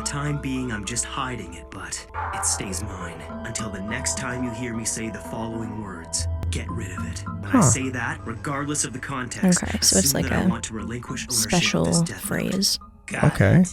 time being, I'm just hiding it, but it stays mine. Until the next time you hear me say the following words, get rid of it. When I say that, regardless of the context, Okay, so it's like I a want to relinquish ownership special of this death phrase. Note. Okay.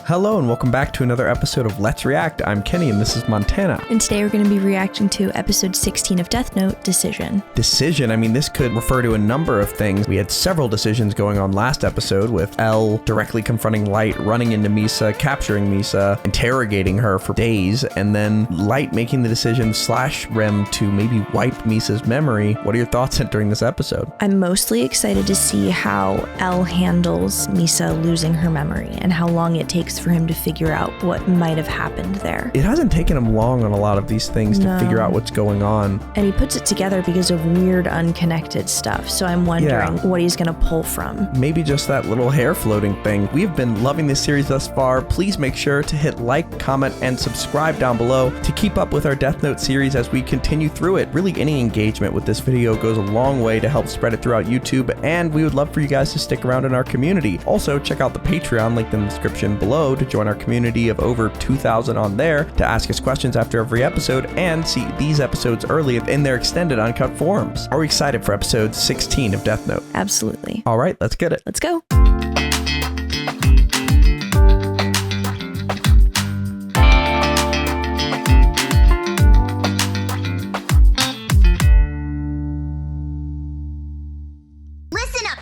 Hello and welcome back to another episode of Let's React. I'm Kenny and this is Montana. And today we're going to be reacting to episode 16 of Death Note, Decision. Decision, I mean, this could refer to a number of things. We had several decisions going on last episode with L directly confronting Light, running into Misa, capturing Misa, interrogating her for days, and then Light making the decision / Rem to maybe wipe Misa's memory. What are your thoughts during this episode? I'm mostly excited to see how L handles Misa losing her memory and how long it takes for him to figure out what might have happened there. It hasn't taken him long on a lot of these things to figure out what's going on. And he puts it together because of weird, unconnected stuff. So I'm wondering what he's going to pull from. Maybe just that little hair floating thing. We've been loving this series thus far. Please make sure to hit like, comment, and subscribe down below to keep up with our Death Note series as we continue through it. Really, any engagement with this video goes a long way to help spread it throughout YouTube, and we would love for you guys to stick around in our community. Also, check out the Patreon linked in the description below to join our community of over 2,000 on there to ask us questions after every episode and see these episodes early in their extended uncut forms. Are we excited for episode 16 of Death Note? Absolutely. All right, let's get it. Let's go.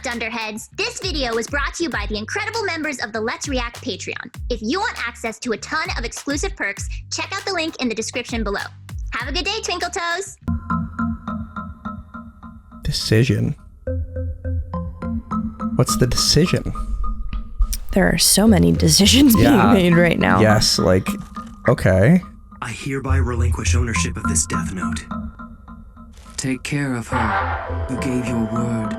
Dunderheads, this video was brought to you by the incredible members of the Let's React Patreon. If you want access to a ton of exclusive perks, check out the link in the description below. Have a good day, Twinkle Toes! Decision. What's the decision? There are so many decisions being made right now. Yes, like, okay. I hereby relinquish ownership of this Death Note. Take care of her. You gave your word.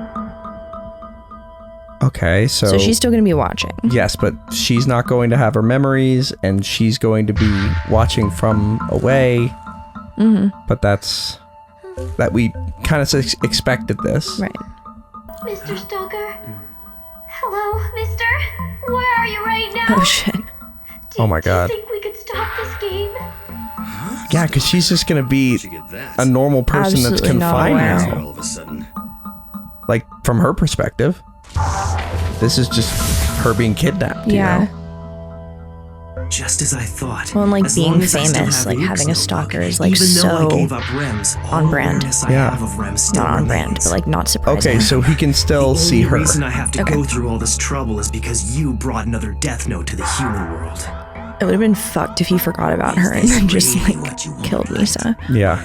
Okay, so she's still going to be watching. Yes, but she's not going to have her memories, and she's going to be watching from away. But that we kind of expected this. Right. Mr. Stalker? Hello, mister? Where are you right now? Oh, shit. Oh my god. Do you think we could stop this game? Yeah, because she's just going to be a normal person that's confined now. All of a sudden. Like, from her perspective. This is just her being kidnapped, you know? Just as I thought. Well, and like as being long as I still famous, have like having a Ixnay, stalker is like even though so I gave up Rems, on brand. I have of Rems still Not on brand, remains. but like not surprising. Okay, so he can still see her. The reason I have to go through all this trouble is because you brought another Death Note to the human world. It would have been fucked if he forgot about her and then just like killed Misa. Yeah.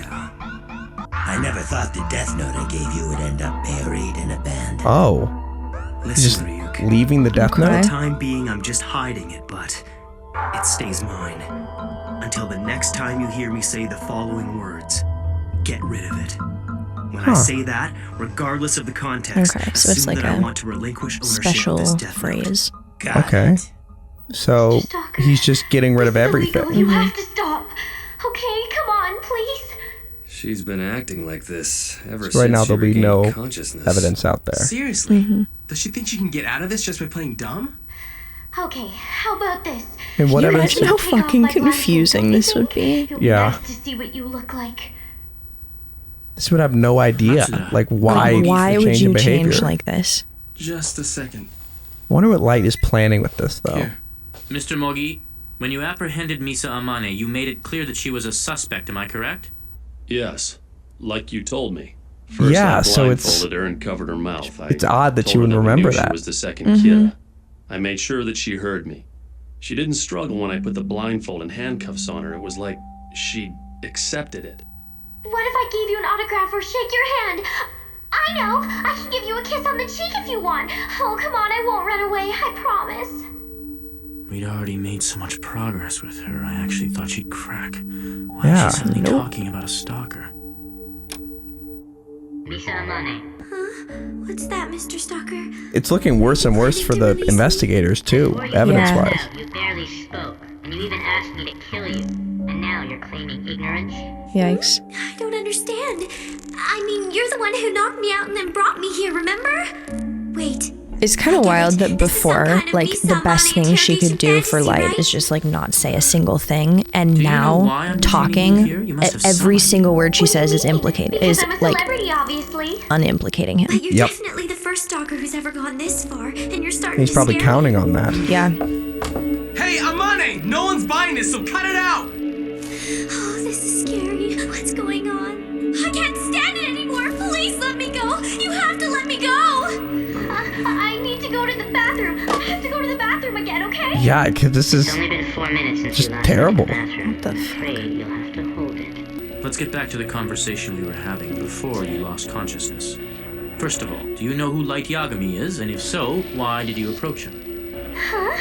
I never thought the Death Note I gave you would end up buried and abandoned. Oh. Just leaving the Death Note? For the time being, I'm just hiding it, but it stays mine. Until the next time you hear me say the following words, get rid of it. When I say that, regardless of the context, so it's like I a want to relinquish ownership special of this Death phrase. Note. Okay. So he's just getting rid of everything. You have to stop. Okay, come on, please. She's been acting like this ever since Right now she there'll be regained no consciousness. evidence out there. Seriously? Does she think she can get out of this just by playing dumb? Okay, how about this? And what evidence? Imagine how fucking confusing this would be. Yeah. Nice to see what you look like. This would have no idea, like why would you behavior. change like this? Just a second. I wonder what Light is planning with this, though. Here. Mr. Mogi, when you apprehended Misa Amane, you made it clear that she was a suspect, am I correct? Yes, like you told me. First, Yeah, I so it's blindfolded her and covered her mouth. it's odd that told you her wouldn't we remember knew that. She was the second Kira. I made sure that she heard me. She didn't struggle when I put the blindfold and handcuffs on her. It was like she accepted it. What if I gave you an autograph or shake your hand? I know! I can give you a kiss on the cheek if you want. Oh, come on, I won't run away, I promise. We'd already made so much progress with her, I actually thought she'd crack. Why Yeah. is she suddenly talking about a stalker? Misa Amane. Huh? What's that, Mr. Stalker? It's looking worse and worse for the investigators, too, evidence-wise. You barely spoke, and you even asked me to kill you. And now you're claiming ignorance? Yikes. I don't understand. I mean, you're the one who knocked me out and then brought me here, remember? Wait, It's kind of wild that before, like, the best thing she could do for Light is just, like, not say a single thing, and now talking, every single word she says is implicated, is, like, unimplicating him. But you're definitely the first stalker who's ever gone this far, and you're starting He's to probably scare counting me. on that. Yeah. Hey, Amane! No one's buying this, so cut it out! Oh, this is scary. What's going on? I can't stand it anymore. Please let me go. You have to let me go. I need to go to the bathroom. I have to go to the bathroom again, okay? Yeah, cause this is It's only been 4 minutes since just you last terrible. went to the bathroom. I'm afraid you'll have to hold it. Let's get back to the conversation we were having before you lost consciousness. First of all, do you know who Light Yagami is? And if so, why did you approach him? Huh?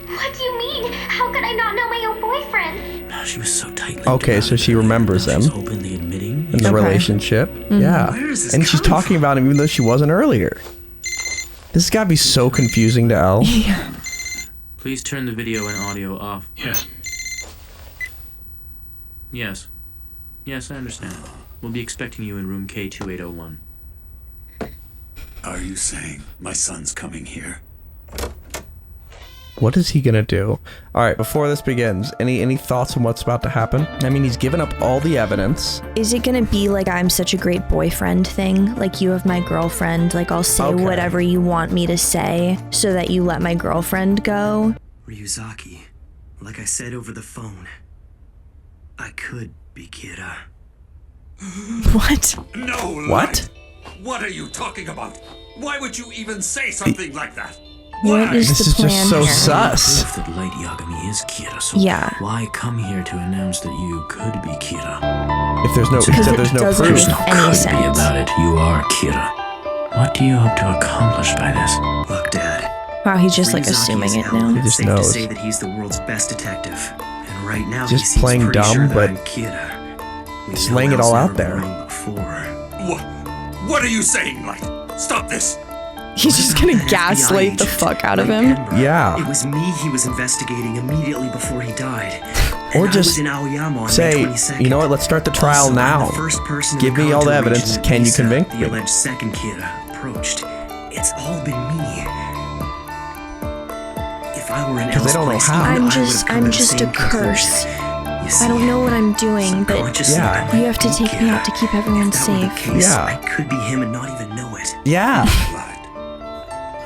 What do you mean? How could I not know my own boyfriend? She was so tightly Okay, so she remembers him She's openly admitting in the relationship. Yeah. Where is this And she's coming talking about him even though she wasn't earlier. This has got to be so confusing to Elle. Please turn the video and audio off. Yes. Yes. Yes, I understand. We'll be expecting you in room K2801. Are you saying my son's coming here? What is he gonna do? All right, before this begins, any thoughts on what's about to happen? I mean, he's given up all the evidence. Is it gonna be like I'm such a great boyfriend thing? Like you have my girlfriend, like I'll say whatever you want me to say so that you let my girlfriend go? Ryuzaki, like I said over the phone, I could be Kira. What? No, What? What are you talking about? Why would you even say something like that? What is This the is plan just so here? sus. Proof that Light Yagami is Kira, so Yeah. why come here to announce that you could be Kira? If there's no, Because if it there's no doesn't proof. make No any could be sense. about it. You are Kira. What do you hope to accomplish by this? Look, Dad. Wow, he's just like Ryuzaki assuming is it Ellen. now. He It's just safe knows. to say that he's the world's best detective. And right now Just he seems playing pretty dumb, sure that but I'm Kira. We just know laying it Elle's all never out there. been wrong before. What are you saying, Light? Stop this! He's just gonna gaslight the fuck out of him. Yeah. It was me he was investigating immediately before he died. Or And just I was in Aoyama on May say, 22nd. you know what, let's start the trial Also, I'm now. the first person Give in me all the contact evidence. region Can you Misa, convict the me? alleged second Kira approached. It's all been me. If I were in Because they Elle's don't know place, how. even I'm I would've come I'm to the just a same conclusion. curse. You see, I don't know what I'm doing, but subconsciously, Yeah. I might you have to be take me Kira. out to keep everyone If that were the safe. case, Yeah. I could be him and not even know it. Yeah.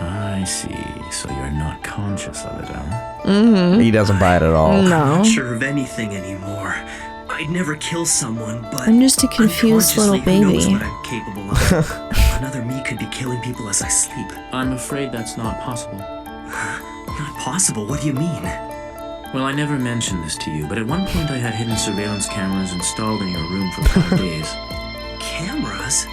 I see. So you're not conscious of it, huh? Mm-hmm. He doesn't buy it at all. I'm No. not sure of anything anymore. I'd never kill someone, but I'm just a confused little unconsciously, who knows baby. what I'm capable of. Another me could be killing people as I sleep. I'm afraid that's not possible. Not possible. What do you mean? Well, I never mentioned this to you, but at one point I had hidden surveillance cameras installed in your room for 5 days. Cameras?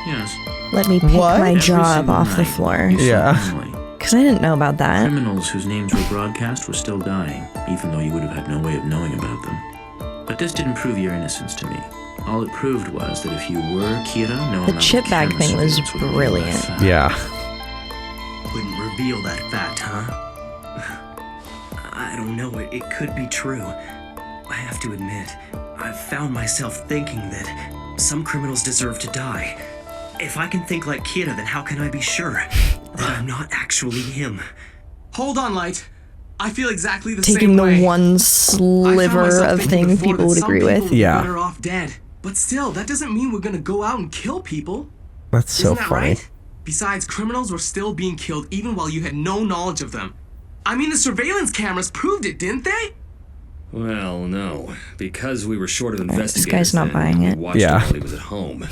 Yes. Let me pick What? my Every jaw up single off the night, floor. you saw Yeah. Emily. Because I didn't know about that. Criminals whose names were broadcast were still dying, even though you would have had no way of knowing about them. But this didn't prove your innocence to me. All it proved was that if you were Kira, no The amount chip of bag camera thing was surveillance would have brilliant. made that fact. Yeah. Wouldn't reveal that fact, huh? I don't know. It could be true. I have to admit, I've found myself thinking that some criminals deserve to die. If I can think like Kira, then how can I be sure that I'm not actually him? Hold on, Light. I feel exactly the Taking same the way. one I sliver found myself of thinking things before people that would some agree people with. would be Yeah. better off dead. But still, that doesn't mean we're gonna go out and kill people. That's so Isn't that funny. right? Besides, criminals were still being killed even while you had no knowledge of them. I mean, the surveillance cameras proved it, didn't they? Well, no. Because we were short of This investigators, guy's not then, buying we it. watched Yeah. him while he was at home.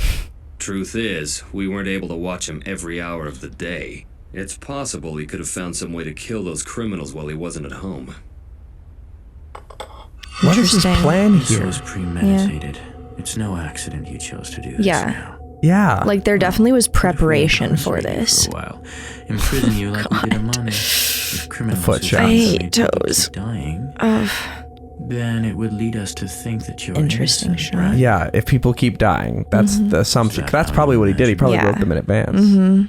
Truth is, we weren't able to watch him every hour of the day. It's possible he could have found some way to kill those criminals while he wasn't at home. What is his Interesting. plan This here? was premeditated. It's no accident you chose to do this Yeah. now. Yeah. Like there definitely was What if we preparation for incarcerate you this. For a while, imprison you like we did Amane. If criminals foot who shot. died I hate made people toes. keep dying, Ugh. then it would lead us to think that you're Interesting innocent, shot. right? Yeah, if people keep dying, that's the assumption. Is that That's how probably you what he did. He probably Yeah. wrote them in advance. Mm-hmm.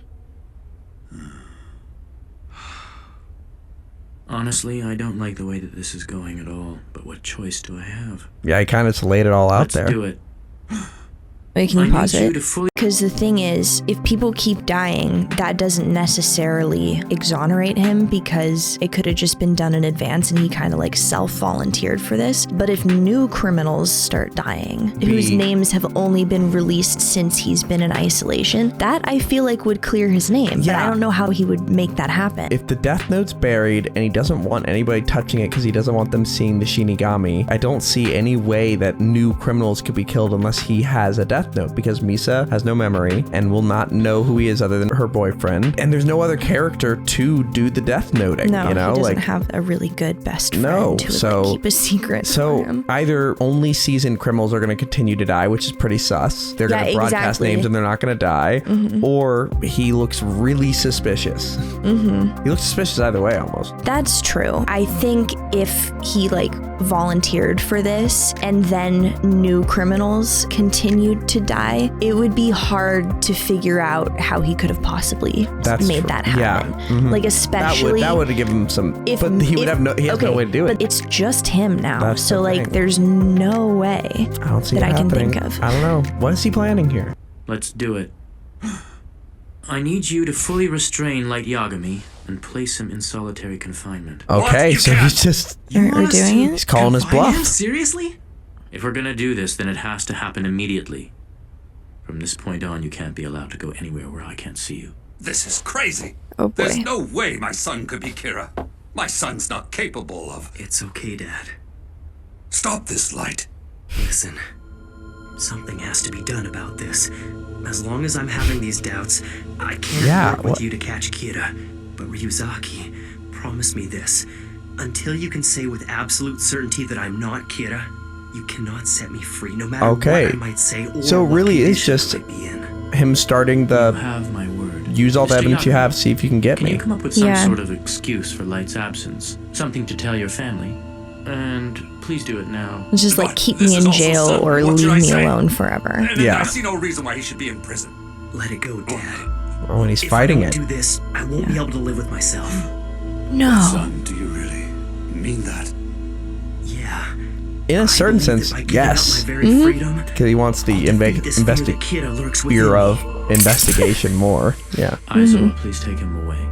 Honestly, I don't like the way that this is going at all, but what choice do I have? Yeah, he kind of just laid it all out Let's there. do it. Wait, can you I pause need you it? to fully Because the thing is, if people keep dying, that doesn't necessarily exonerate him because it could have just been done in advance and he kind of like self-volunteered for this. But if new criminals start dying, whose names have only been released since he's been in isolation, that I feel like would clear his name. But I don't know how he would make that happen. If the Death Note's buried and he doesn't want anybody touching it because he doesn't want them seeing the Shinigami, I don't see any way that new criminals could be killed unless he has a Death Note, because Misa has no memory and will not know who he is other than her boyfriend, and there's no other character to do the Death Noting. No, you know, he doesn't like have a really good best friend who would like, keep a secret from him. Either only seasoned criminals are going to continue to die, which is pretty sus. They're going to broadcast names and they're not going to die, or he looks really suspicious. He looks suspicious either way almost. That's true. I think if he like volunteered for this and then new criminals continued to die, it would be hard to figure out how he could have possibly made that happen. Yeah. Like especially that would have given him some, but he has no way to do it. But it's just him now. That's so the like thing. there's no way I don't see that it I can happening. think of. I don't know. What is he planning here? Let's do it. I need you to fully restrain Light Yagami and place him in solitary confinement. Okay, so he's just... We're doing it? He's calling his bluff. Seriously? If we're gonna do this, then it has to happen immediately. From this point on, you can't be allowed to go anywhere where I can't see you. This is crazy. Oh boy. There's no way my son could be Kira. My son's not capable of... It's okay, Dad. Stop this, Light. Listen, something has to be done about this. As long as I'm having these doubts, I can't work with you to catch Kira. But Ryuzaki, promise me this. Until you can say with absolute certainty that I'm not Kira, you cannot set me free, no matter what I might say or so what really is conditions just I might be in. him starting the... You have my word. Use all the evidence you have, see if you can get Can me. you come up with some sort of excuse for Light's absence? Something to tell your family? And please do it now. It's just like keep me in jail or leave me alone forever. I see no reason why he should be in prison. Let it go, Dad. Or when he's If fighting I it. don't do this, I won't be able to live with myself. No. Son, do you really mean that? Yeah. In a certain sense, yes. Because he wants the fear of investigation more. Yeah. Aizawa, please take him away.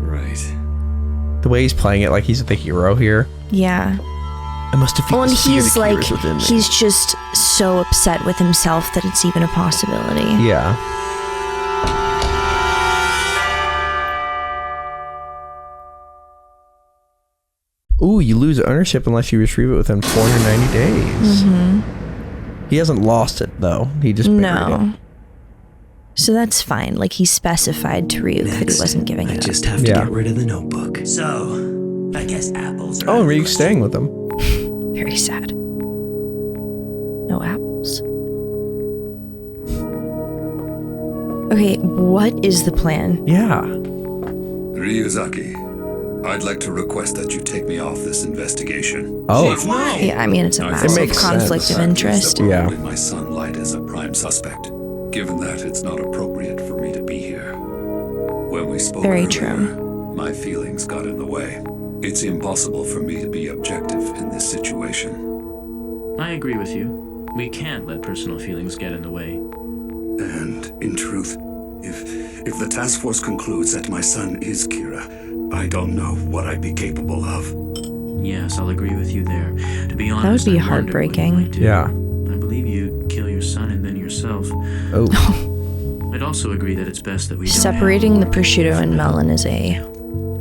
Right. The way he's playing it, like he's the hero here. Yeah. I must defeat and the fear he's that like, Kira's within me. he's just so upset with himself that it's even a possibility. Yeah. Ooh, you lose ownership unless you retrieve it within 490 days. He hasn't lost it, though. He just buried it. So that's fine. Like, he specified to Ryuk that he wasn't giving it up. I just have to get rid of the notebook. So, I guess apples are... Oh, and Ryuk's staying with him. Very sad. No apples. Okay, what is the plan? Yeah. Ryuzaki, I'd like to request that you take me off this investigation. Oh. Yeah, I mean, it's a massive conflict of interest. Yeah. My son Light is a prime suspect. Given that, it's not appropriate for me to be here. When we spoke earlier, my feelings got in the way. It's impossible for me to be objective in this situation. I agree with you. We can't let personal feelings get in the way. And, in truth, if the task force concludes that my son is Kira, I don't know what I'd be capable of. Yes, I'll agree with you there. To be honest, that would be I wondered what you heartbreaking. might do. Yeah. I believe you kill your son and then yourself. Oh. I'd also agree that it's best that we don't Separating the prosciutto and melon is a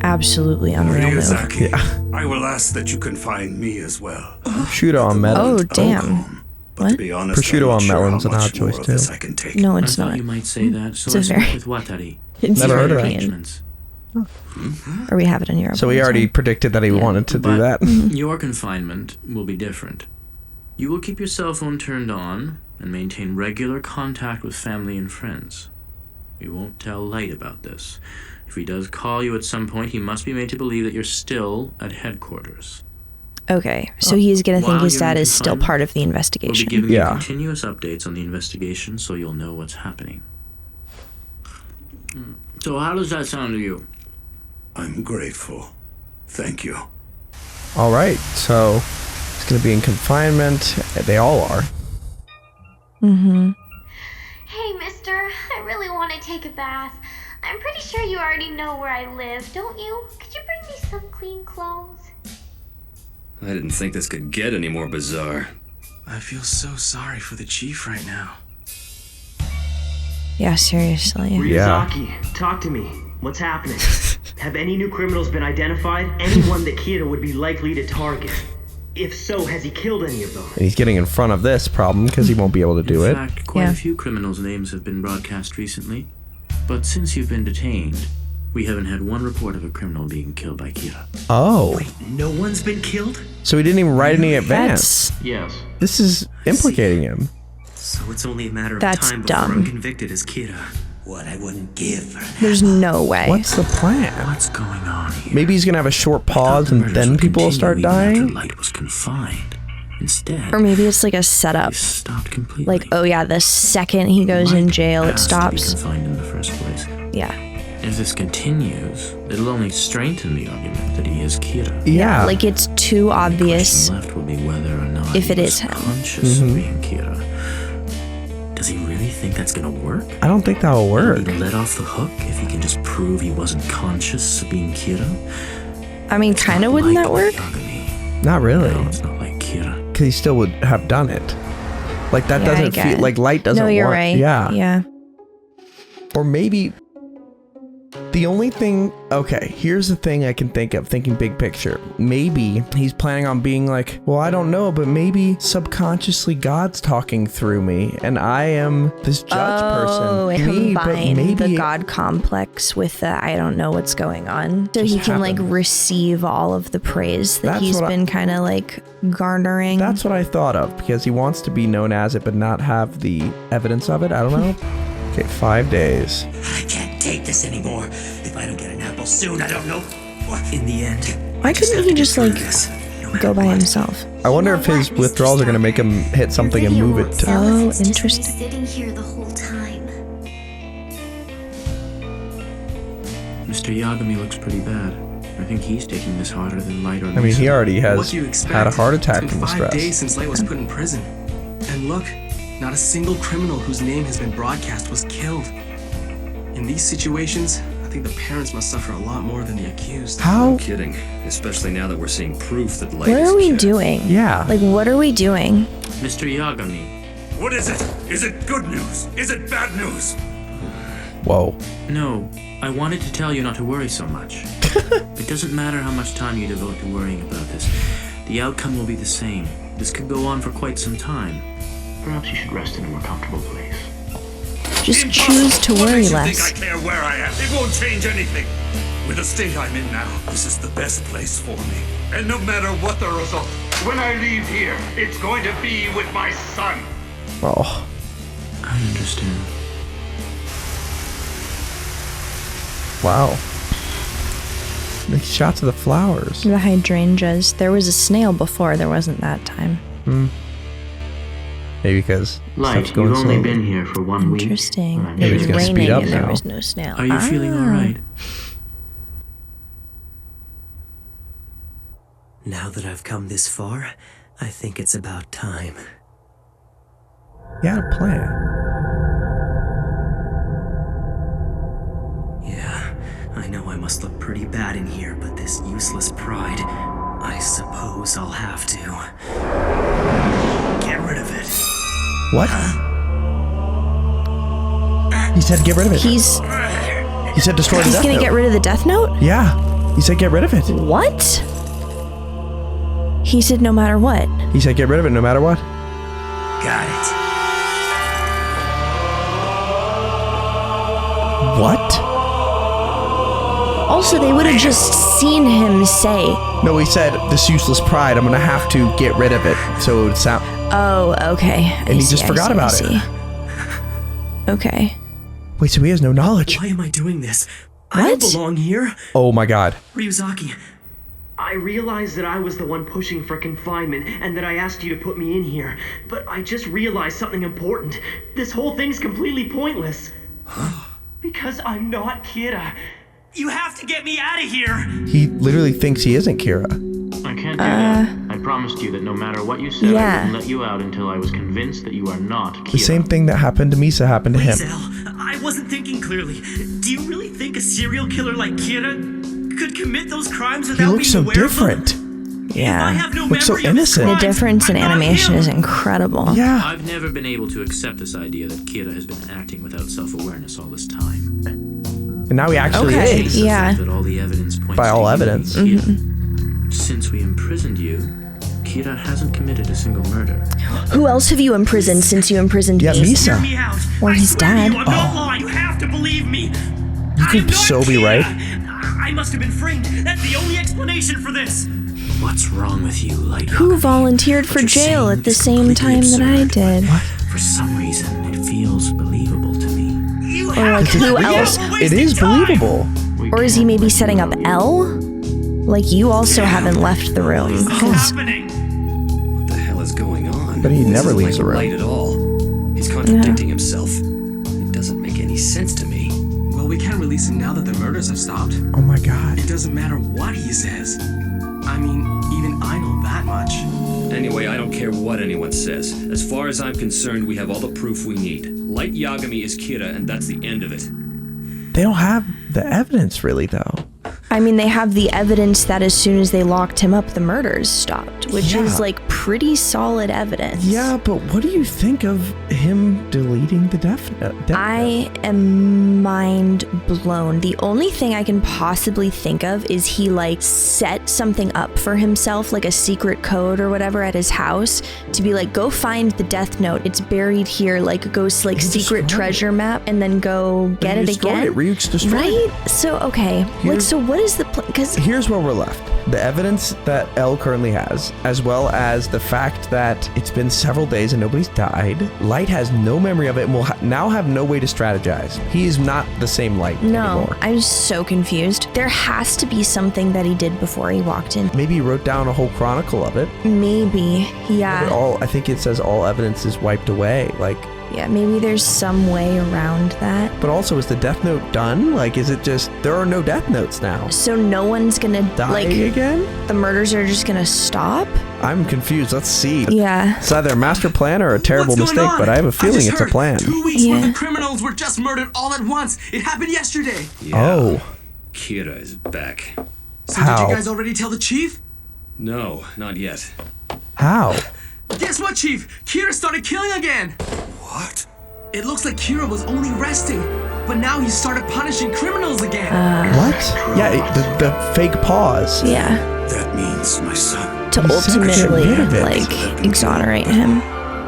absolutely unreal move. Ryuzaki, I will ask that you confine me as well. Prosciutto on melon. Oh, damn. But to be honest, prosciutto I'm on not melon's sure an how odd much more choice of too. this I can take. No, it's I thought not. you might say that, so It's let's a work very- with Watari. It's Never heard of that. European. Or we have it in Europe. So he already predicted that he wanted to do that. Your confinement will be different. You will keep your cell phone turned on and maintain regular contact with family and friends. We won't tell Light about this. If he does call you at some point, he must be made to believe that you're still at headquarters. Okay, so he's gonna think While his you're dad in is still confinement, part of the We'll be investigation. giving you continuous updates on the investigation so you'll know what's happening. So how does that sound to you? I'm grateful. Thank you. All right, so he's going to be in confinement. They all are. Hey, Miss mister. I really want to take a bath. I'm pretty sure you already know where I live, don't you? Could you bring me some clean clothes? I didn't think this could get any more bizarre. I feel so sorry for the chief right now. Yeah, seriously. Ryuzaki, talk to me. What's happening? Have any new criminals been identified? Anyone that Kira would be likely to target? If so, has he killed any of them? And he's getting in front of this problem because he won't be able to do it. In fact, quite a few criminals' names have been broadcast recently. But since you've been detained, we haven't had one report of a criminal being killed by Kira. Oh. Wait, no one's been killed? So he didn't even write any advance. Yes. This is implicating him. So it's only a matter of That's time before dumb. I'm convicted as Kira. What I wouldn't give for that. There's no way. What's the plan? What's going on here? Maybe he's gonna have a short pause and then people will start dying? Light was confined. Instead, Or maybe it's like a setup. stopped completely. Like, oh yeah, the second he goes in jail, it stops. Confined in the first place. Yeah. If this continues, it'll only strengthen the argument that he is Kira. Yeah. Like, it's too obvious The question left will be whether or not if it he is was him. conscious of being Kira. Does he really think that's gonna work? I don't think that'll work. Will he let off the hook if he can just prove he wasn't conscious of being Kira? I mean, kind of wouldn't that work? Not really. No, it's not like Kira. Because he still would have done it. Like, that Yeah, I doesn't get feel it. like Light doesn't No, you're want. right. Yeah. Yeah. Or maybe the only thing, okay, here's the thing I can think of, thinking big picture. Maybe he's planning on being like, well, I don't know, but maybe subconsciously God's talking through me and I am this judge Oh, person. Me, but combine maybe the God complex with the I don't know what's going on. So he Just can like happened. receive all of the praise that That's he's what been kind of like garnering. That's what I thought of because he wants to be known as it but not have the evidence of it. I don't know. Okay, 5 days. I can't take this anymore. If I don't get an apple soon, I don't know what. In the end, Why couldn't he just like go by himself? I wonder if his withdrawals are going to make him hit something and move it to. Oh, Just be interesting. sitting here the whole time. Mr. Yagami looks pretty bad. I think he's taking this harder than Light or I mean, he already What has do you expect? had a heart attack It's from been the 5 stress. days since Light was put in prison. And look, not a single criminal whose name has been broadcast was killed. In these situations, I think the parents must suffer a lot more than the accused. How? No kidding. Especially now that we're seeing proof that Light What is are we Kira. doing? Yeah. Like, what are we doing? Mr. Yagami. What is it? Is it good news? Is it bad news? Whoa. No, I wanted to tell you not to worry so much. It doesn't matter how much time you devote to worrying about this. The outcome will be the same. This could go on for quite some time. Perhaps you should rest in a more comfortable place. Just choose to What worry makes you less. think I care where I am? It won't change anything. With the state I'm in now, this is the best place for me. And no matter what the result, when I leave here, it's going to be with my son. Oh. I understand. Wow. Nice shots of the flowers. The hydrangeas. There was a snail before. There wasn't that time. Maybe because Light, stuff's going you've only slowly. been here for 1 week. Interesting. Well, It Maybe was it's gonna speed raining up and there now. was no snail. Are you feeling alright? now that I've come this far, I think it's about time. He had a plan. Yeah, I know I must look pretty bad in here, but this useless pride, I suppose I'll have to get rid of it. What? He said get rid of it. He said destroy the he's Death gonna Note. get rid of the Death Note? Yeah. He said get rid of it. What? He said no matter what. He said get rid of it no matter what. Got it. What? Also, they would have just seen him say, No, he said this useless pride, I'm gonna have to get rid of it. So it would sound. oh, okay. And he just forgot about it. Okay. Wait, so he has no knowledge. Why am I doing this? I don't belong here. Oh my god. Ryuzaki, I realized that I was the one pushing for confinement and that I asked you to put me in here, but I just realized something important. This whole thing's completely pointless. Because I'm not Kira. You have to get me out of here! He literally thinks he isn't Kira. I can't do that. I promised you that no matter what you said, I wouldn't let you out until I was convinced that you are not Kira. The same thing that happened to Misa happened to him. Please, El, I wasn't thinking clearly. Do you really think a serial killer like Kira could commit those crimes without He looks so being aware different. of them? Yeah. Looks so innocent. The difference in animation is incredible. Yeah. I've never been able to accept this idea that Kira has been acting without self-awareness all this time. And now he actually is. Yeah. That all the evidence points By all to you, evidence. Kira. Since we imprisoned you, Kira hasn't committed a single murder. Who else have you imprisoned since you imprisoned me? Misa. Hear me out. Or I his swear to dad. You, I'm not lying. You have to believe me. You could so be right. I must have been framed. That's the only explanation for this. What's wrong with you, Light? Who volunteered for jail at the same time that I did? For some reason, it feels believable to me. Or like who else? It is believable. Or is he maybe setting up L? Like you also haven't left the room. What the hell is going on? But he never This isn't leaves the like room. Light at all. He's contradicting himself. It doesn't make any sense to me. Well, we can't release him now that the murders have stopped. Oh my god. It doesn't matter what he says. I mean, even I know that much. Anyway, I don't care what anyone says. As far as I'm concerned, we have all the proof we need. Light Yagami is Kira, and that's the end of it. They don't have the evidence really though. I mean, they have the evidence that as soon as they locked him up, the murders stopped, which is like pretty solid evidence. Yeah, but what do you think of him deleting the death note? I am mind blown. The only thing I can possibly think of is he like set something up for himself, like a secret code or whatever at his house to be like, go find the death note. It's buried here, like go like secret treasure map and then go get it again. Ryuk's destroyed right? So, okay. Like, so what is the plan? Because here's where we're left. The evidence that L currently has, as well as the fact that it's been several days and nobody's died. Light has no memory of it and will now have no way to strategize. He is not the same Light anymore. I'm so confused. There has to be something that he did before he walked in. Maybe he wrote down a whole chronicle of it. Maybe, yeah. I think it says all evidence is wiped away. Like, yeah, maybe there's some way around that. but also, is the death note done? Like, is it just there are no death notes now? So no one's gonna Die again? The murders are just gonna stop? I'm confused. Let's see. Yeah. It's either a master plan or a terrible What's going mistake, on? but I have a feeling just it's a heard plan. 2 weeks worth of criminals were just murdered all at once. It happened yesterday. Oh. Kira is back. So did you guys already tell the chief? No, not yet. How? Guess what, Chief? Kira started killing again. What? It looks like Kira was only resting, but now he started punishing criminals again. What? Yeah, the fake pause. Yeah. That means my son. To He said get ultimately, rid of it. like, exonerate him.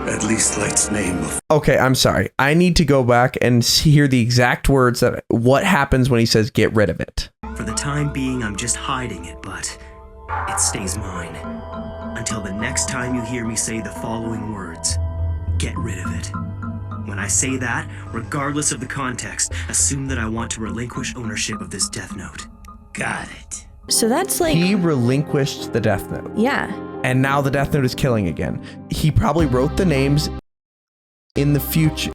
At least Light's name will Okay, I'm sorry. I need to go back and hear the exact words that what happens when he says get rid of it. For the time being, I'm just hiding it, but it stays mine. Until the next time you hear me say the following words, get rid of it. When I say that, regardless of the context, assume that I want to relinquish ownership of this death note. Got it. So that's like... He relinquished the death note. Yeah. And now the death note is killing again. He probably wrote the names in the future.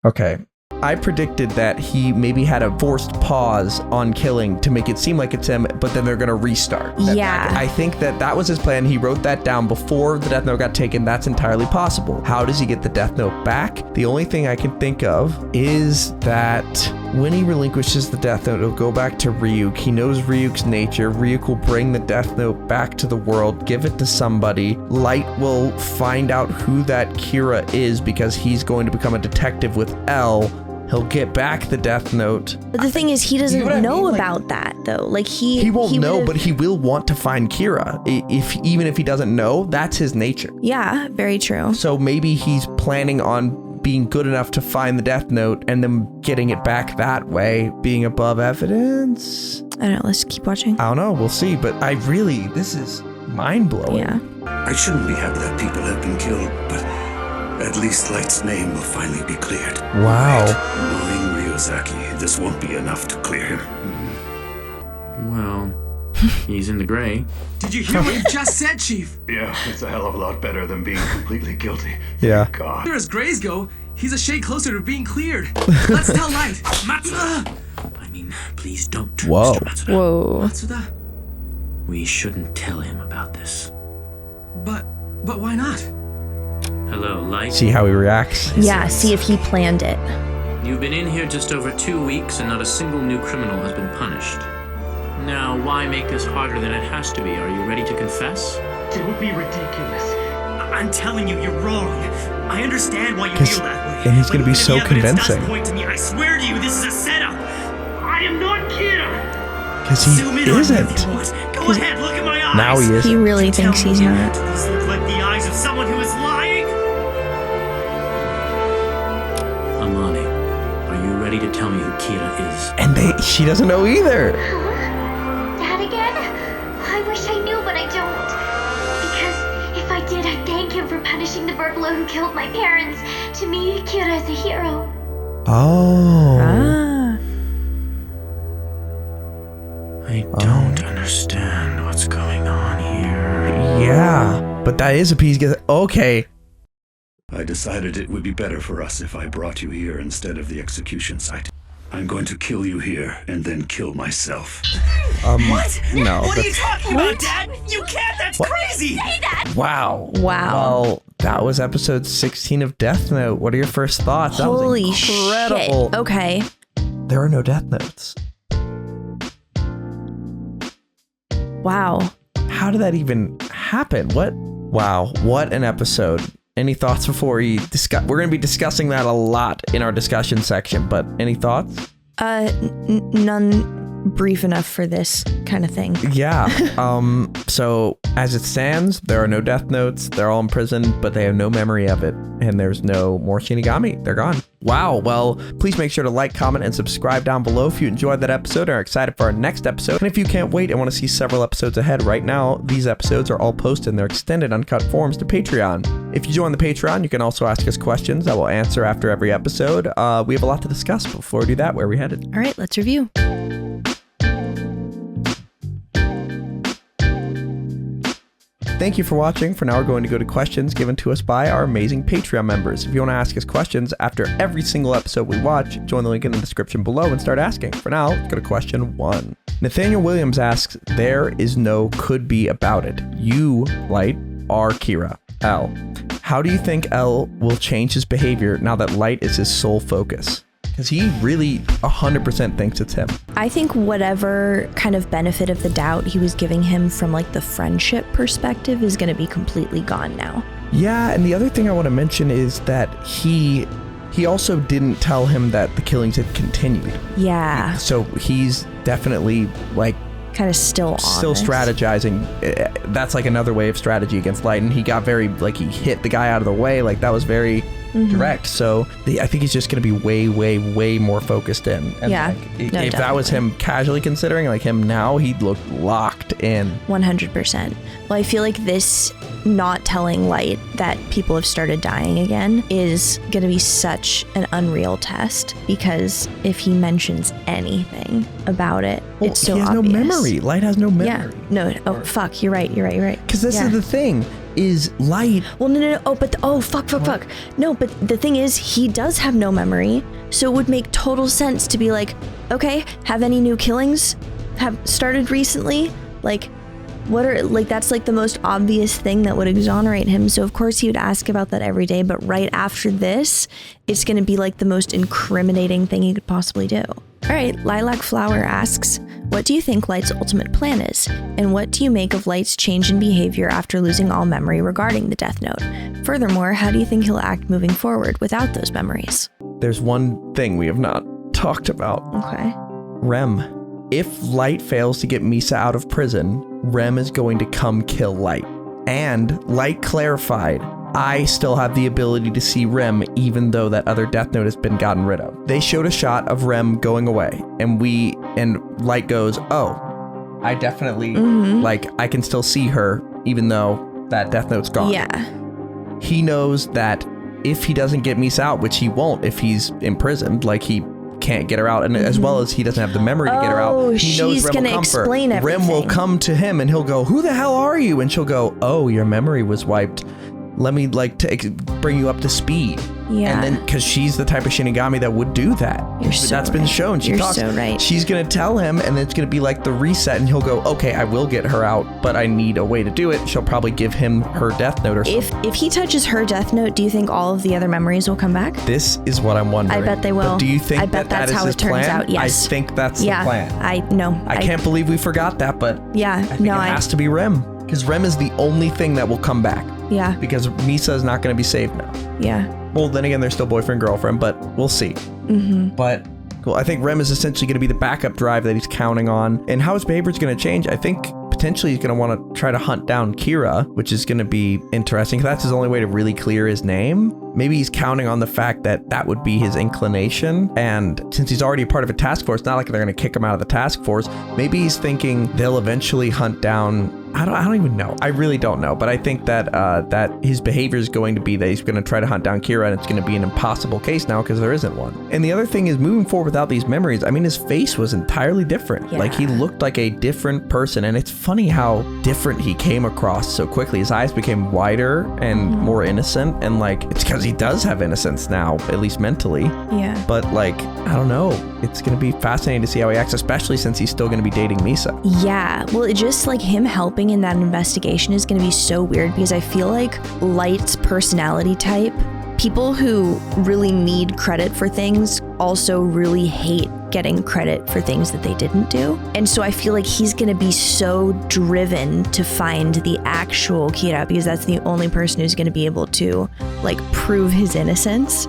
Okay. I predicted that he maybe had a forced pause on killing to make it seem like it's him, but then they're going to restart. Yeah. I think that was his plan. He wrote that down before the death note got taken. That's entirely possible. How does he get the death note back? The only thing I can think of is that when he relinquishes the death note, it'll go back to Ryuk. He knows Ryuk's nature. Ryuk will bring the death note back to the world, give it to somebody. Light will find out who that Kira is because he's going to become a detective with L. He'll get back the death note. But the thing is, he doesn't know about that, though. Like, he won't know, but he will want to find Kira. Even if he doesn't know, that's his nature. Yeah, very true. So maybe he's planning on being good enough to find the death note and then getting it back that way, being above evidence. I don't know, let's keep watching. I don't know, we'll see. But this is mind-blowing. Yeah. I shouldn't be happy that people have been killed, but at least Light's name will finally be cleared. Wow. Knowing Ryuzaki, this won't be enough to clear him. Well, he's in the gray. Did you hear what he just said, Chief? Yeah, it's a hell of a lot better than being completely guilty. Yeah. God. As grays go, he's a shade closer to being cleared. Let's tell Light. Matsuda! I mean, please don't. Whoa. Mr. Matsuda. Whoa. Matsuda? We shouldn't tell him about this. But why not? Hello, Light. See how he reacts? Yeah, see if he planned it. You've been in here just over 2 weeks and not a single new criminal has been punished. Now, why make this harder than it has to be? Are you ready to confess? Don't be ridiculous. I'm telling you, you're wrong. I understand why you feel that way. And he's going to be so convincing. Point to me. I swear to you, this is a setup. I am not Kira. Because he isn't. Go ahead, look at my eyes. Now he is. He really thinks he's not. These look like the eyes of someone who is lying. Amani, are you ready to tell me who Kira is? And she doesn't know either. That again? I wish I knew, but I don't. Because if I did, I'd thank him for punishing the burglar who killed my parents. To me, Kira is a hero. Oh. I don't understand what's going on here. Yeah, but that is a piece. Okay. I decided it would be better for us if I brought you here instead of the execution site. I'm going to kill you here and then kill myself. What? No. What are you talking about, Dad? You can't. That's crazy. Say that! Wow. Wow. Well, that was episode 16 of Death Note. What are your first thoughts? Holy that was incredible. shit. Okay. There are no Death Notes. Wow. How did that even happen? What? Wow. What an episode. Any thoughts before we discuss? We're going to be discussing that a lot in our discussion section, but any thoughts? None brief enough for this kind of thing. Yeah. So as it stands, there are no Death Notes. They're all imprisoned, but they have no memory of it. And there's no more Shinigami. They're gone. Wow. Well, please make sure to like, comment, and subscribe down below if you enjoyed that episode and are excited for our next episode. And if you can't wait and want to see several episodes ahead right now, these episodes are all posted in their extended uncut forms to Patreon. If you join the Patreon, you can also ask us questions that we'll answer after every episode. We have a lot to discuss. Before we do that, where are we headed? All right, let's review. Thank you for watching. For now, we're going to go to questions given to us by our amazing Patreon members. If you want to ask us questions after every single episode we watch, join the link in the description below and start asking. For now, let's go to question 1. Nathaniel Williams asks, there is no could be about it. You, Light, are Kira. L. How do you think L will change his behavior now that Light is his sole focus? Because he really 100% thinks it's him. I think whatever kind of benefit of the doubt he was giving him from like the friendship perspective is going to be completely gone now. Yeah, and the other thing I want to mention is that he also didn't tell him that the killings had continued. Yeah. So he's definitely like kind of still strategizing. That's like another way of strategy against Light, and he got very like he hit the guy out of the way. Like that was very direct. So I think he's just going to be way more focused in. And yeah. Like, if that was him casually considering like him now, he'd look locked in. 100%. Well, I feel like this not telling Light that people have started dying again is going to be such an unreal test, because if he mentions anything about it, it's so obvious. He has no memory. Light has no memory. Yeah. No. Oh, fuck. You're right. Because this is the thing. Is Light. Well, no. Oh, but fuck. No, but the thing is, he does have no memory, so it would make total sense to be like, okay, have any new killings have started recently? Like, what are, like, that's like the most obvious thing that would exonerate him. So of course he would ask about that every day, but right after this, it's going to be like the most incriminating thing he could possibly do. All right, Lilac Flower asks, what do you think Light's ultimate plan is? And what do you make of Light's change in behavior after losing all memory regarding the Death Note? Furthermore, how do you think he'll act moving forward without those memories? There's one thing we have not talked about. Okay. Rem. If Light fails to get Misa out of prison, Rem is going to come kill Light. And Light clarified, I still have the ability to see Rem even though that other Death Note has been gotten rid of. They showed a shot of Rem going away, and Light goes, oh, I definitely, like, I can still see her even though that Death Note's gone. Yeah. He knows that if he doesn't get Misa out, which he won't if he's imprisoned, like he can't get her out, and as well as he doesn't have the memory to get her out, he knows Rem will come for her. Rem will come to him and he'll go, who the hell are you? And she'll go, oh, your memory was wiped. let me like bring you up to speed. Yeah. And then, because she's the type of Shinigami that would do that. That's been shown. You're so right. She's going to tell him, and it's going to be like the reset, and he'll go, okay, I will get her out, but I need a way to do it. She'll probably give him her death note or something. If he touches her death note, do you think all of the other memories will come back? This is what I'm wondering. I bet they will. But do you think I bet that's how it turns out, yes. I think that's the plan. I can't believe we forgot that, but I think it has to be Rem. Because Rem is the only thing that will come back. Yeah. Because Misa is not going to be saved now. Yeah. Well, then again, they're still boyfriend-girlfriend, but we'll see. Mm-hmm. But cool. I think Rem is essentially going to be the backup drive that he's counting on. And how his behavior is going to change, I think potentially he's going to want to try to hunt down Kira, which is going to be interesting. That's his only way to really clear his name. Maybe he's counting on the fact that that would be his inclination. And since he's already part of a task force, not like they're going to kick him out of the task force. Maybe he's thinking they'll eventually hunt down... I don't even know. I really don't know. But I think that that his behavior is going to be that he's going to try to hunt down Kira, and it's going to be an impossible case now because there isn't one. And the other thing is, moving forward without these memories, I mean, his face was entirely different. Yeah. Like, he looked like a different person. And it's funny how different he came across so quickly. His eyes became wider and more innocent. And like, it's because he does have innocence now, at least mentally. Yeah. But like, I don't know. It's going to be fascinating to see how he acts, especially since he's still going to be dating Misa. Yeah. Well, it just like him helping in that investigation is going to be so weird because I feel like Light's personality type, people who really need credit for things also really hate getting credit for things that they didn't do. And so I feel like he's going to be so driven to find the actual Kira because that's the only person who's going to be able to like prove his innocence,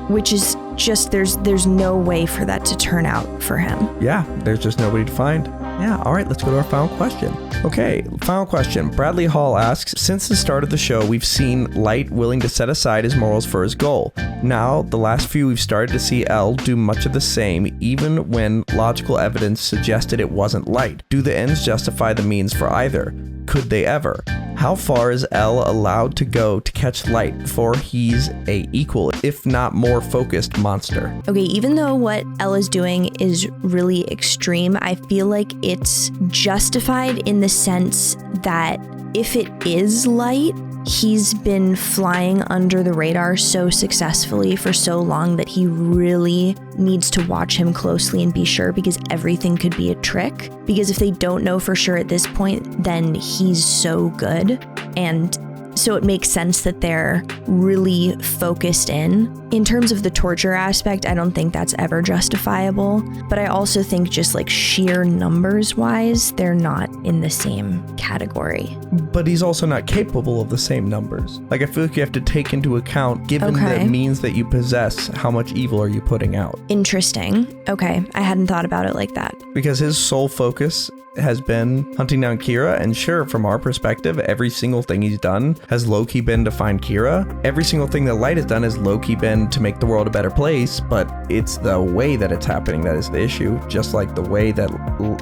which is just there's no way for that to turn out for him. Yeah, there's just nobody to find. Yeah, all right, let's go to our final question. Okay, final question. Bradley Hall asks, since the start of the show, we've seen Light willing to set aside his morals for his goal. Now, the last few, we've started to see L do much of the same, even when logical evidence suggested it wasn't Light. Do the ends justify the means for either? Could they ever? How far is L allowed to go to catch Light before he's a equal, if not more focused monster? Okay, even though what L is doing is really extreme, I feel like it's justified in the sense that if it is Light, he's been flying under the radar so successfully for so long that he really needs to watch him closely and be sure because everything could be a trick. Because if they don't know for sure at this point, then he's so good. And so it makes sense that they're really focused in. In terms of the torture aspect, I don't think that's ever justifiable. But I also think just like sheer numbers wise, they're not in the same category. But he's also not capable of the same numbers. Like, I feel like you have to take into account, given the means that you possess, how much evil are you putting out? Interesting. Okay, I hadn't thought about it like that. Because his sole focus has been hunting down Kira, and sure, from our perspective, every single thing he's done has low-key been to find Kira. Every single thing that Light has done has low-key been to make the world a better place, but it's the way that it's happening that is the issue, just like the way that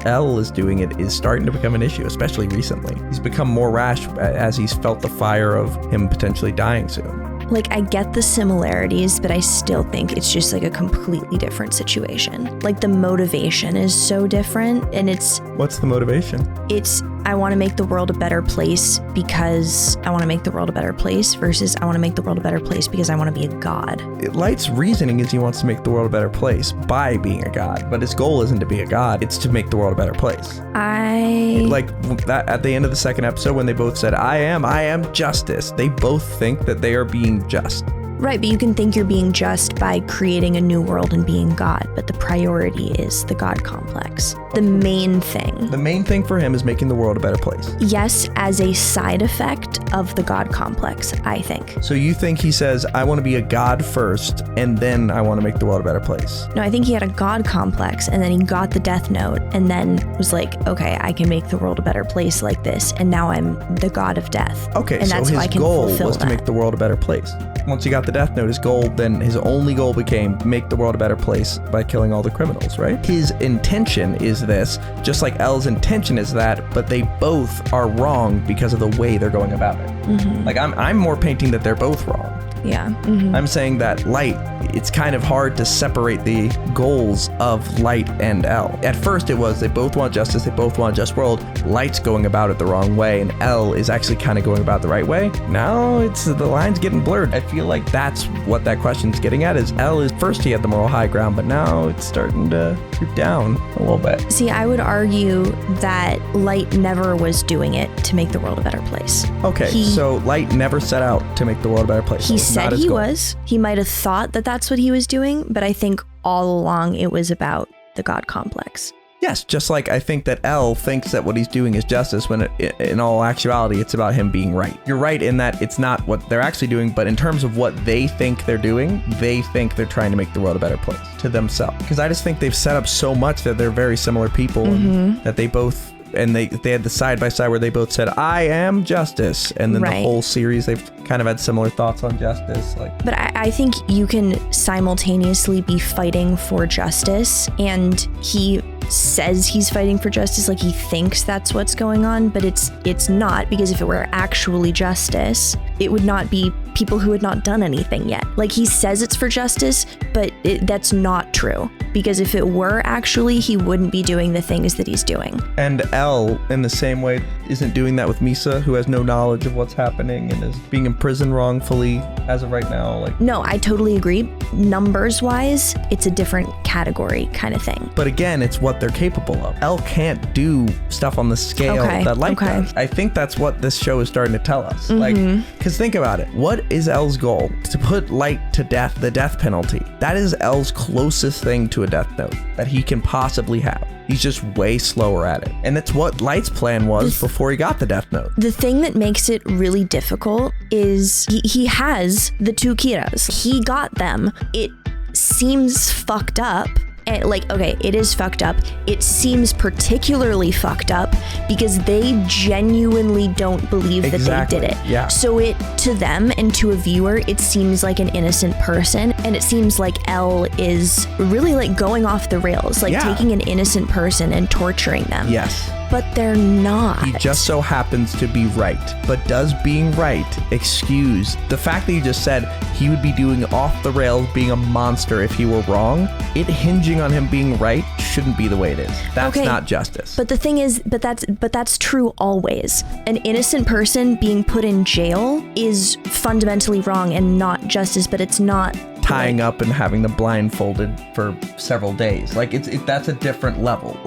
L is doing it is starting to become an issue, especially recently. He's become more rash as he's felt the fire of him potentially dying soon. Like, I get the similarities, but I still think it's just like a completely different situation. Like, the motivation is so different, and it's... What's the motivation? It's, I want to make the world a better place because I want to make the world a better place versus I want to make the world a better place because I want to be a god. Light's reasoning is he wants to make the world a better place by being a god, but his goal isn't to be a god, it's to make the world a better place. Like, that at the end of the second episode when they both said, I am justice, they both think that they are being just. Right, but you can think you're being just by creating a new world and being God, but the priority is the God complex. The main thing. The main thing for him is making the world a better place. Yes, as a side effect of the God complex, I think. So you think he says, I want to be a god first, and then I want to make the world a better place? No, I think he had a God complex, and then he got the Death Note, and then was like, okay, I can make the world a better place like this, and now I'm the God of death. Okay, and so that's his goal was to make the world a better place. Once he got the Death Note, his goal, then his only goal became make the world a better place by killing all the criminals, right? His intention is this, just like L's intention is that, but they both are wrong because of the way they're going about it. Mm-hmm. Like, I'm more painting that they're both wrong. Yeah. Mm-hmm. I'm saying that light, it's kind of hard to separate the goals of light and L. At first it was they both want justice, they both want a just world. Light's going about it the wrong way, and L is actually kind of going about the right way. Now it's the line's getting blurred. I feel like that's what that question's getting at, is L is first he had the moral high ground, but now it's starting to creep down a little bit. See, I would argue that Light never was doing it to make the world a better place. Okay, so Light never set out to make the world a better place. He said he was. He might have thought that that's what he was doing, but I think all along it was about the God complex. Yes, just like I think that L thinks that what he's doing is justice when in all actuality it's about him being right. You're right in that it's not what they're actually doing, but in terms of what they think they're doing, they think they're trying to make the world a better place to themselves. Because I just think they've set up so much that they're very similar people, and that they both, and they had the side by side where they both said, I am justice. And then the whole series, they've kind of had similar thoughts on justice. But I think you can simultaneously be fighting for justice, and he says he's fighting for justice, like he thinks that's what's going on, but it's not, because if it were actually justice, it would not be people who had not done anything yet. Like, he says it's for justice, but that's not true, because if it were actually, he wouldn't be doing the things that he's doing. And L, in the same way, isn't doing that with Misa, who has no knowledge of what's happening and is being imprisoned wrongfully as of right now. No, I totally agree. Numbers wise, it's a different category kind of thing. But again, it's what they're capable of. L can't do stuff on the scale that Light does. I think that's what this show is starting to tell us. Because think about it. What is L's goal? To put Light to death, the death penalty. That is L's closest thing to a death note that he can possibly have. He's just way slower at it. And that's what Light's plan was before he got the death note. The thing that makes it really difficult is he has the two Kiras. He got them. It seems fucked up. It is fucked up. It seems particularly fucked up because they genuinely don't believe that they did it. Yeah. So it, to them and to a viewer, it seems like an innocent person, and it seems like L is really going off the rails, taking an innocent person and torturing them. Yes. But they're not. He just so happens to be right. But does being right excuse the fact that you just said he would be doing off the rails, being a monster if he were wrong? It hinging on him being right shouldn't be the way it is. That's not justice. But the thing is, but that's true always. An innocent person being put in jail is fundamentally wrong and not justice, but it's not tying up and having them blindfolded for several days. That's a different level.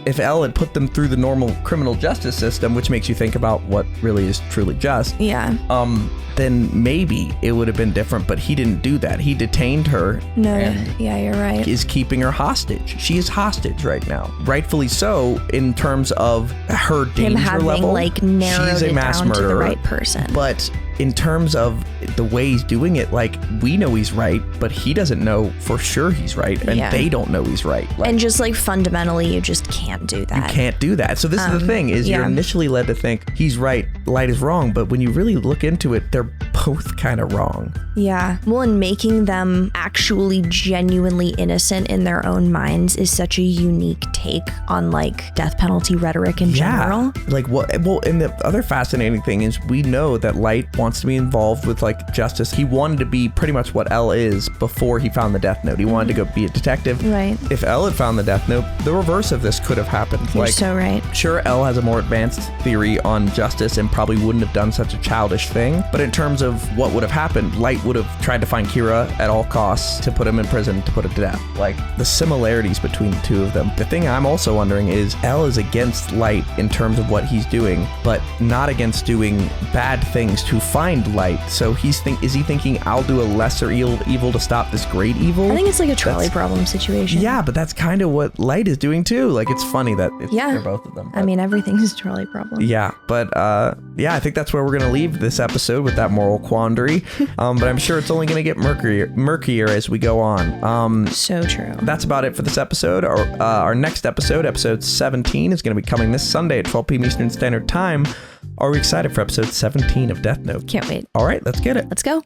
If L had put them through the normal criminal justice system, which makes you think about what really is truly just, then maybe it would have been different, but he didn't do that. He detained her. You're right. Is keeping her hostage. She is hostage right now. Rightfully so, in terms of her danger level. She's a mass murderer. To the right person. But in terms of the way he's doing it, we know he's right, but he doesn't know for sure he's right, and they don't know he's right. And just fundamentally, you just can't do that. You can't do that. So this is the thing, is you're initially led to think he's right, Light is wrong, but when you really look into it, they're both kind of wrong. Yeah. Well, and making them actually genuinely innocent in their own minds is such a unique take on death penalty rhetoric in general. And the other fascinating thing is we know that Light wants to be involved with justice. He wanted to be pretty much what L is before he found the death note. He wanted to go be a detective. Right. If L had found the death note, the reverse of this could have happened. You're so right. Sure, L has a more advanced theory on justice and probably wouldn't have done such a childish thing, but in terms of what would have happened, Light would have tried to find Kira at all costs to put him in prison, to put him to death. The similarities between the two of them. The thing I'm also wondering is L is against Light in terms of what he's doing, but not against doing bad things to find Light. So is he thinking I'll do a lesser evil to stop this great evil? I think it's a trolley problem situation. Yeah, but that's kind of what Light is doing too. It's funny that they're both of them. But, everything's a trolley problem. Yeah, but I think that's where we're going to leave this episode, with that moral quandary. But I'm sure it's only going to get murkier as we go on. So true. That's about it for this episode. Our next episode 17, is going to be coming this Sunday at 12 p.m. Eastern Standard Time. Are we excited for episode 17 of Death Note? Can't wait. All right, let's get it. Let's go.